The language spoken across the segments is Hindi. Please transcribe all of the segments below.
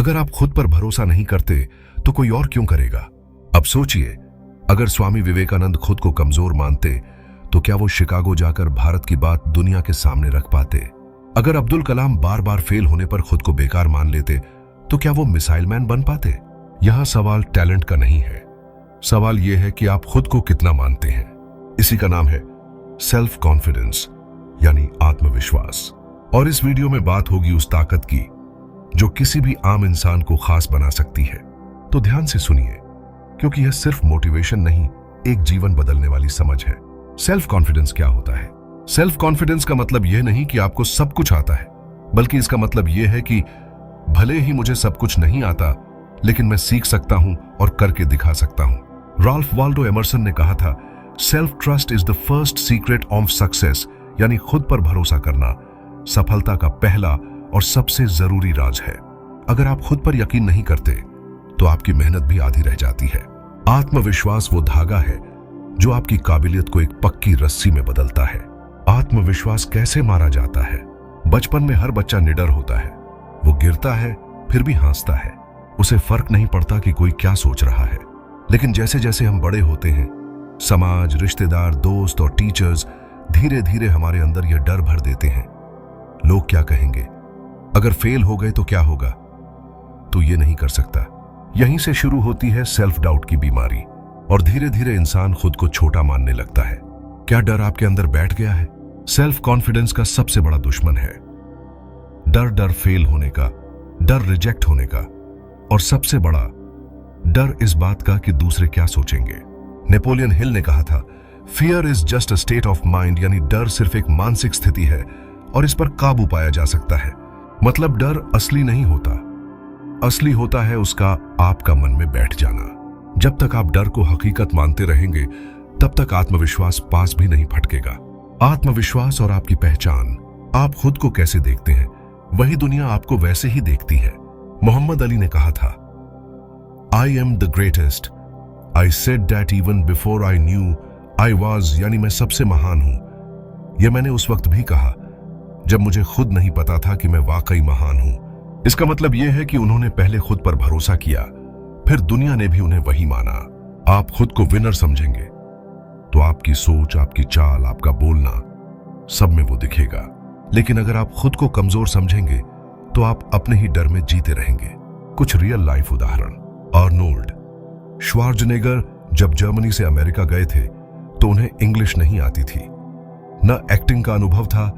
अगर आप खुद पर भरोसा नहीं करते तो कोई और क्यों करेगा? अब सोचिए, अगर स्वामी विवेकानंद खुद को कमजोर मानते तो क्या वो शिकागो जाकर भारत की बात दुनिया के सामने रख पाते? अगर अब्दुल कलाम बार बार फेल होने पर खुद को बेकार मान लेते तो क्या वो मिसाइल मैन बन पाते? यहां सवाल टैलेंट का नहीं है, सवाल यह है कि आप खुद को कितना मानते हैं। इसी का नाम है सेल्फ कॉन्फिडेंस, यानी आत्मविश्वास। और इस वीडियो में बात होगी उस ताकत की जो किसी भी आम इंसान को खास बना सकती है। तो ध्यान से सुनिए, क्योंकि यह सिर्फ मोटिवेशन नहीं, एक जीवन बदलने वाली समझ है। सेल्फ कॉन्फिडेंस क्या होता है? सेल्फ कॉन्फिडेंस का मतलब यह नहीं कि आपको सब कुछ आता है, बल्कि इसका मतलब यह है कि भले ही मुझे सब कुछ नहीं आता, लेकिन मैं सीख सकता हूं और करके दिखा सकता हूं। राल्फ वाल्डो एमर्सन ने कहा था, self trust is the first secret of success, यानी खुद पर भरोसा करना सफलता का पहला और सबसे जरूरी राज है। अगर आप खुद पर यकीन नहीं करते तो आपकी मेहनत भी आधी रह जाती है। आत्मविश्वास वो धागा है जो आपकी काबिलियत को एक पक्की रस्सी में बदलता है। आत्मविश्वास कैसे मारा जाता है? बचपन में हर बच्चा निडर होता है, वो गिरता है फिर भी हंसता है, उसे फर्क नहीं पड़ता कि कोई क्या सोच रहा है। लेकिन जैसे जैसे हम बड़े होते हैं, समाज, रिश्तेदार, दोस्त और टीचर्स धीरे धीरे हमारे अंदर यह डर भर देते हैं, लोग क्या कहेंगे, अगर फेल हो गए तो क्या होगा, तो ये नहीं कर सकता। यहीं से शुरू होती है सेल्फ डाउट की बीमारी, और धीरे धीरे इंसान खुद को छोटा मानने लगता है। क्या डर आपके अंदर बैठ गया है? सेल्फ कॉन्फिडेंस का सबसे बड़ा दुश्मन है डर फेल होने का, डर रिजेक्ट होने का, और सबसे बड़ा डर इस बात का कि दूसरे क्या सोचेंगे। नेपोलियन हिल ने कहा था, fear is just a state of mind, यानी डर सिर्फ एक मानसिक स्थिति है और इस पर काबू पाया जा सकता है। मतलब डर असली नहीं होता, असली होता है उसका आपका मन में बैठ जाना। जब तक आप डर को हकीकत मानते रहेंगे, तब तक आत्मविश्वास पास भी नहीं फटकेगा। आत्मविश्वास और आपकी पहचान, आप खुद को कैसे देखते हैं, वही दुनिया आपको वैसे ही देखती है। मोहम्मद अली ने कहा था, I am the greatest, I said that even before I knew I was, यानी मैं सबसे महान हूं। यह मैंने उस वक्त भी कहा जब मुझे खुद नहीं पता था कि मैं वाकई महान हूं। इसका मतलब यह है कि उन्होंने पहले खुद पर भरोसा किया, फिर दुनिया ने भी उन्हें वही माना। आप खुद को विनर समझेंगे तो आपकी सोच, आपकी चाल, आपका बोलना, सब में वो दिखेगा। लेकिन अगर आप खुद को कमजोर समझेंगे तो आप अपने ही डर में जीते रहेंगे। कुछ रियल लाइफ उदाहरण। आर्नोल्ड श्वार्ज़नेगर जब जर्मनी से अमेरिका गए थे तो उन्हें इंग्लिश नहीं आती थी, न एक्टिंग का अनुभव था,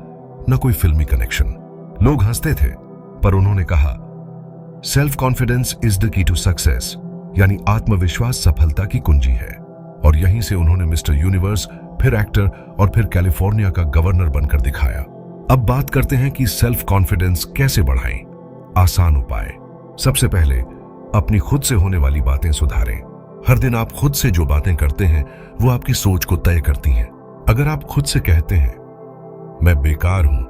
न कोई फिल्मी कनेक्शन। लोग हंसते थे, पर उन्होंने कहा, self confidence is the key to success, यानी आत्मविश्वास सफलता की कुंजी है। और यहीं से उन्होंने मिस्टर यूनिवर्स, फिर एक्टर और फिर कैलिफोर्निया का गवर्नर बनकर दिखाया। अब बात करते हैं कि सेल्फ कॉन्फिडेंस कैसे बढ़ाएं। आसान उपाय। सबसे पहले अपनी खुद से होने वाली बातें सुधारें। हर दिन आप खुद से जो बातें करते हैं वो आपकी सोच को तय करती हैं। अगर आप खुद से कहते हैं, मैं बेकार हूं,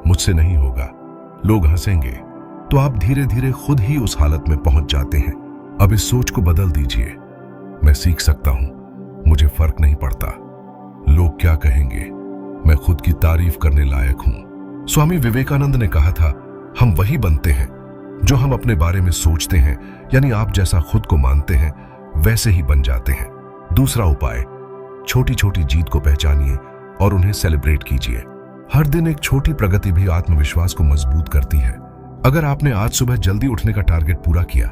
मुझसे नहीं होगा, लोग हंसेंगे, तो आप धीरे धीरे खुद ही उस हालत में पहुंच जाते हैं। अब इस सोच को बदल दीजिए, मैं सीख सकता हूं, मुझे फर्क नहीं पड़ता, लोग क्या कहेंगे, मैं खुद की तारीफ करने लायक हूं। स्वामी विवेकानंद ने कहा था, हम वही बनते हैं जो हम अपने बारे में सोचते हैं, यानी आप जैसा खुद को मानते हैं वैसे ही बन जाते हैं। दूसरा उपाय, छोटी छोटी जीत को पहचानिए और उन्हें सेलिब्रेट कीजिए। हर दिन एक छोटी प्रगति भी आत्मविश्वास को मजबूत करती है। अगर आपने आज सुबह जल्दी उठने का टारगेट पूरा किया,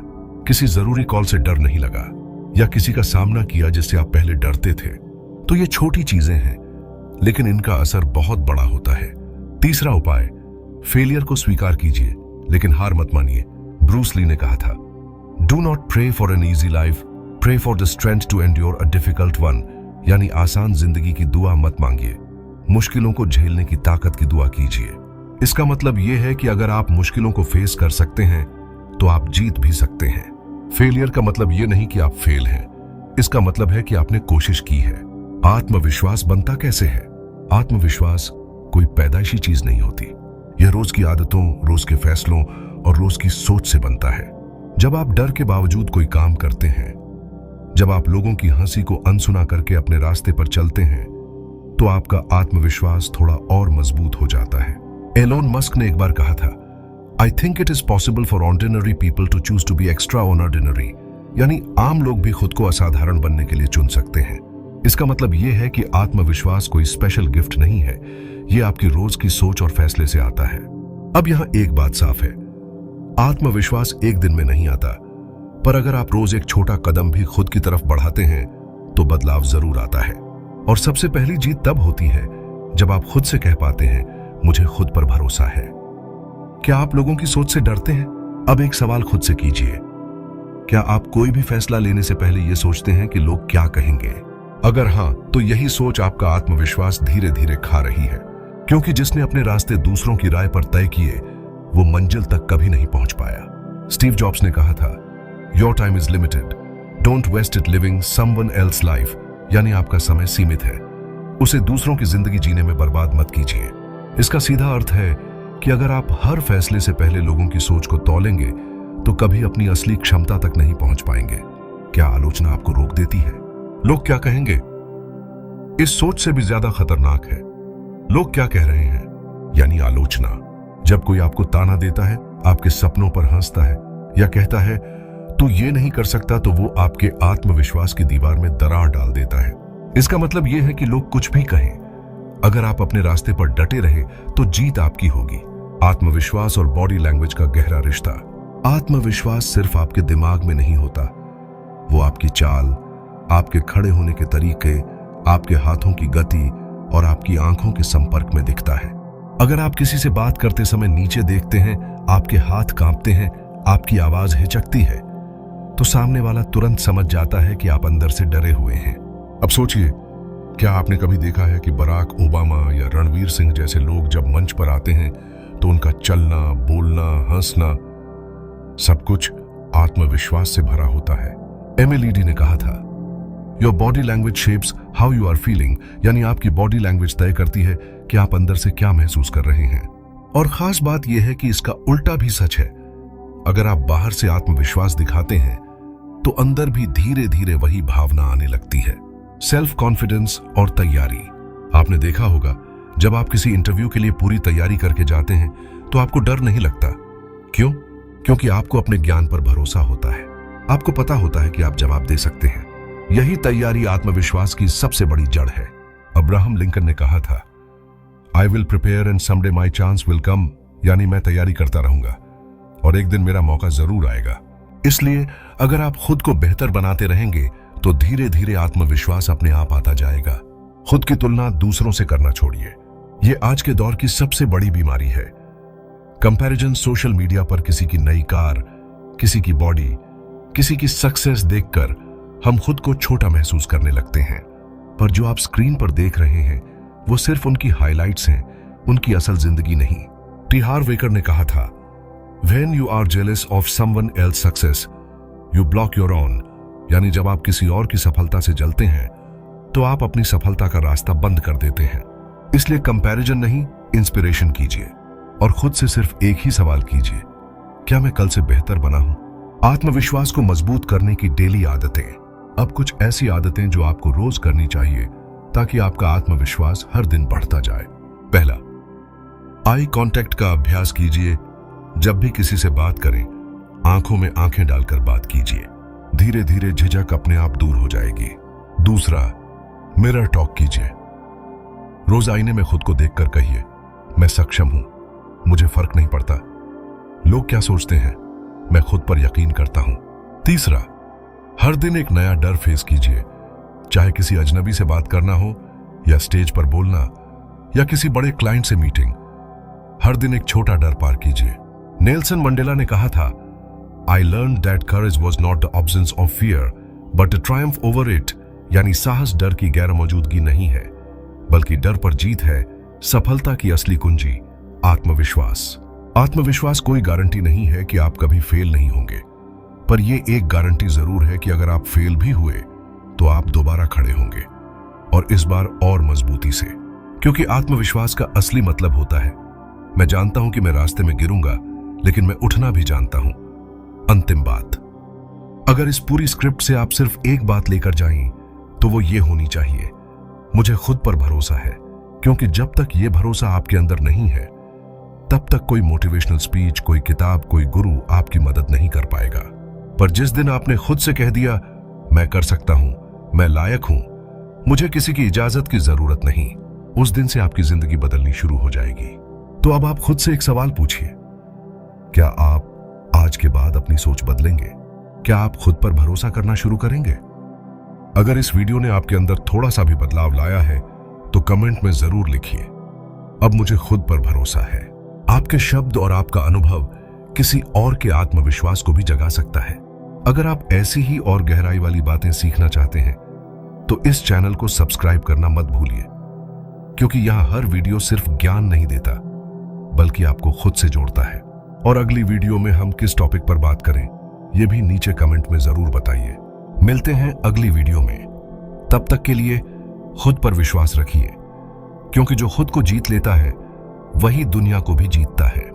किसी जरूरी कॉल से डर नहीं लगा, या किसी का सामना किया जिससे आप पहले डरते थे, तो ये छोटी चीजें हैं, लेकिन इनका असर बहुत बड़ा होता है। तीसरा उपाय, फेलियर को स्वीकार कीजिए लेकिन हार मत मानिए। ब्रूस ली ने कहा था, do not pray for an easy life, pray for the strength to endure a difficult one, यानी आसान जिंदगी की दुआ मत मांगिए, मुश्किलों को झेलने की ताकत की दुआ कीजिए। इसका मतलब यह है कि अगर आप मुश्किलों को फेस कर सकते हैं तो आप जीत भी सकते हैं। फेलियर का मतलब यह नहीं कि आप फेल हैं, इसका मतलब है कि आपने कोशिश की है। आत्मविश्वास बनता कैसे है? आत्मविश्वास कोई पैदाइशी चीज नहीं होती, यह रोज की आदतों, रोज के फैसलों और रोज की सोच से बनता है। जब आप डर के बावजूद कोई काम करते हैं, जब आप लोगों की हंसी को अनसुना करके अपने रास्ते पर चलते हैं, तो आपका आत्मविश्वास थोड़ा और मजबूत हो जाता है। एलोन मस्क ने एक बार कहा था, I think it is possible for ordinary people to choose to be extraordinary, यानी आम लोग भी खुद को असाधारण बनने के लिए चुन सकते हैं। इसका मतलब यह है कि आत्मविश्वास कोई स्पेशल गिफ्ट नहीं है, यह आपकी रोज की सोच और फैसले से आता है। अब यहां एक बात साफ है, आत्मविश्वास एक दिन में नहीं आता, पर अगर आप रोज एक छोटा कदम भी खुद की तरफ बढ़ाते हैं तो बदलाव जरूर आता है। और सबसे पहली जीत तब होती है जब आप खुद से कह पाते हैं, मुझे खुद पर भरोसा है। क्या आप लोगों की सोच से डरते हैं? अब एक सवाल खुद से कीजिए, क्या आप कोई भी फैसला लेने से पहले यह सोचते हैं कि लोग क्या कहेंगे? अगर हां, तो यही सोच आपका आत्मविश्वास धीरे धीरे खा रही है, क्योंकि जिसने अपने रास्ते दूसरों की राय पर तय किए वो मंजिल तक कभी नहीं पहुंच पाया। स्टीव जॉब्स ने कहा था, your time is limited, don't waste it living someone else life, यानी आपका समय सीमित है, उसे दूसरों की जिंदगी जीने में बर्बाद मत कीजिए। इसका सीधा अर्थ है कि अगर आप हर फैसले से पहले लोगों की सोच को तौलेंगे तो कभी अपनी असली क्षमता तक नहीं पहुंच पाएंगे। क्या आलोचना आपको रोक देती है? लोग क्या कहेंगे इस सोच से भी ज्यादा खतरनाक है, लोग क्या कह रहे हैं, यानी आलोचना। जब कोई आपको ताना देता है, आपके सपनों पर हंसता है या कहता है तू ये नहीं कर सकता, तो वो आपके आत्मविश्वास की दीवार में दरार डाल देता है। इसका मतलब यह है कि लोग कुछ भी कहें, अगर आप अपने रास्ते पर डटे रहे तो जीत आपकी होगी। आत्मविश्वास और बॉडी लैंग्वेज का गहरा रिश्ता। आत्मविश्वास सिर्फ आपके दिमाग में नहीं होता, वो आपकी चाल, आपके खड़े होने के तरीके, आपके हाथों की गति और आपकी आंखों के संपर्क में दिखता है। अगर आप किसी से बात करते समय नीचे देखते हैं, आपके हाथ कांपते हैं, आपकी आवाज हिचकती है, तो सामने वाला तुरंत समझ जाता है कि आप अंदर से डरे हुए हैं। अब सोचिए, क्या आपने कभी देखा है कि बराक ओबामा या रणवीर सिंह जैसे लोग जब मंच पर आते हैं तो उनका चलना, बोलना, हंसना सब कुछ आत्मविश्वास से भरा होता है। एमिलीडी ने कहा था, your body language shapes how you are feeling, यानी आपकी बॉडी लैंग्वेज तय करती है कि आप अंदर से क्या महसूस कर रहे हैं। और खास बात यह है कि इसका उल्टा भी सच है। अगर आप बाहर से आत्मविश्वास दिखाते हैं तो अंदर भी धीरे धीरे वही भावना आने लगती है, सेल्फ कॉन्फिडेंस और तैयारी। आपने देखा होगा, जब आप किसी इंटरव्यू के लिए पूरी तैयारी करके जाते हैं तो आपको डर नहीं लगता। क्यों? क्योंकि आपको अपने ज्ञान पर भरोसा होता है, आपको पता होता है कि आप जवाब दे सकते हैं। यही तैयारी आत्मविश्वास की सबसे बड़ी जड़ है। अब्राहम लिंकन ने कहा था, I will prepare and someday my chance will come, यानी मैं तैयारी करता रहूंगा और एक दिन मेरा मौका जरूर आएगा। इसलिए अगर आप खुद को बेहतर बनाते रहेंगे तो धीरे धीरे आत्मविश्वास अपने आप आता जाएगा। खुद की तुलना दूसरों से करना छोड़िए, ये आज के दौर की सबसे बड़ी बीमारी है। कंपैरिजन सोशल मीडिया पर किसी की नई कार, किसी की बॉडी, किसी की सक्सेस देखकर हम खुद को छोटा महसूस करने लगते हैं। पर जो आप स्क्रीन पर देख रहे हैं वो सिर्फ उनकी हाइलाइट्स हैं, उनकी असल जिंदगी नहीं। टी हार्व एकर ने कहा था, When you are jealous of someone else's success, you block your own, यानी जब आप किसी और की सफलता से जलते हैं तो आप अपनी सफलता का रास्ता बंद कर देते हैं। इसलिए कंपैरिजन नहीं, इंस्पिरेशन कीजिए और खुद से सिर्फ एक ही सवाल कीजिए, क्या मैं कल से बेहतर बना हूं? आत्मविश्वास को मजबूत करने की डेली आदतें। अब कुछ ऐसी आदतें जो आपको रोज करनी चाहिए ताकि आपका आत्मविश्वास हर दिन बढ़ता जाए। पहला, आई कांटेक्ट का अभ्यास कीजिए। जब भी किसी से बात करें, आंखों में आंखें डालकर बात कीजिए, धीरे धीरे झिझक अपने आप दूर हो जाएगी। दूसरा, मिरर टॉक कीजिए। रोज आईने में खुद को देखकर कहिए, मैं सक्षम हूं, मुझे फर्क नहीं पड़ता लोग क्या सोचते हैं, मैं खुद पर यकीन करता हूं। तीसरा, हर दिन एक नया डर फेस कीजिए, चाहे किसी अजनबी से बात करना हो या स्टेज पर बोलना या किसी बड़े क्लाइंट से मीटिंग। हर दिन एक छोटा डर पार कीजिए। नेल्सन मंडेला ने कहा था, I learn that courage was not the absence of fear but a Triumph over it, यानी साहस डर की गैर मौजूदगी नहीं है बल्कि डर पर जीत है। सफलता की असली कुंजी आत्मविश्वास। आत्मविश्वास कोई गारंटी नहीं है कि आप कभी फेल नहीं होंगे, पर यह एक गारंटी जरूर है कि अगर आप फेल भी हुए तो आप दोबारा खड़े होंगे, और इस बार और मजबूती से, क्योंकि आत्मविश्वास का असली मतलब होता है, मैं जानता हूं कि मैं रास्ते में गिरूंगा लेकिन मैं उठना भी जानता हूं। अंतिम बात, अगर इस पूरी स्क्रिप्ट से आप सिर्फ एक बात लेकर जाएं तो वो ये होनी चाहिए, मुझे खुद पर भरोसा है, क्योंकि जब तक ये भरोसा आपके अंदर नहीं है तब तक कोई मोटिवेशनल स्पीच, कोई किताब, कोई गुरु आपकी मदद नहीं कर पाएगा। पर जिस दिन आपने खुद से कह दिया, मैं कर सकता हूं, मैं लायक हूं, मुझे किसी की इजाजत की जरूरत नहीं, उस दिन से आपकी जिंदगी बदलनी शुरू हो जाएगी। तो अब आप खुद से एक सवाल पूछिए, क्या आप आज के बाद अपनी सोच बदलेंगे? क्या आप खुद पर भरोसा करना शुरू करेंगे? अगर इस वीडियो ने आपके अंदर थोड़ा सा भी बदलाव लाया है तो कमेंट में जरूर लिखिए, अब मुझे खुद पर भरोसा है। आपके शब्द और आपका अनुभव किसी और के आत्मविश्वास को भी जगा सकता है। अगर आप ऐसी ही और गहराई वाली बातें सीखना चाहते हैं तो इस चैनल को सब्सक्राइब करना मत भूलिए, क्योंकि यहां हर वीडियो सिर्फ ज्ञान नहीं देता बल्कि आपको खुद से जोड़ता है। और अगली वीडियो में हम किस टॉपिक पर बात करें यह भी नीचे कमेंट में जरूर बताइए। मिलते हैं अगली वीडियो में, तब तक के लिए खुद पर विश्वास रखिए, क्योंकि जो खुद को जीत लेता है वही दुनिया को भी जीतता है।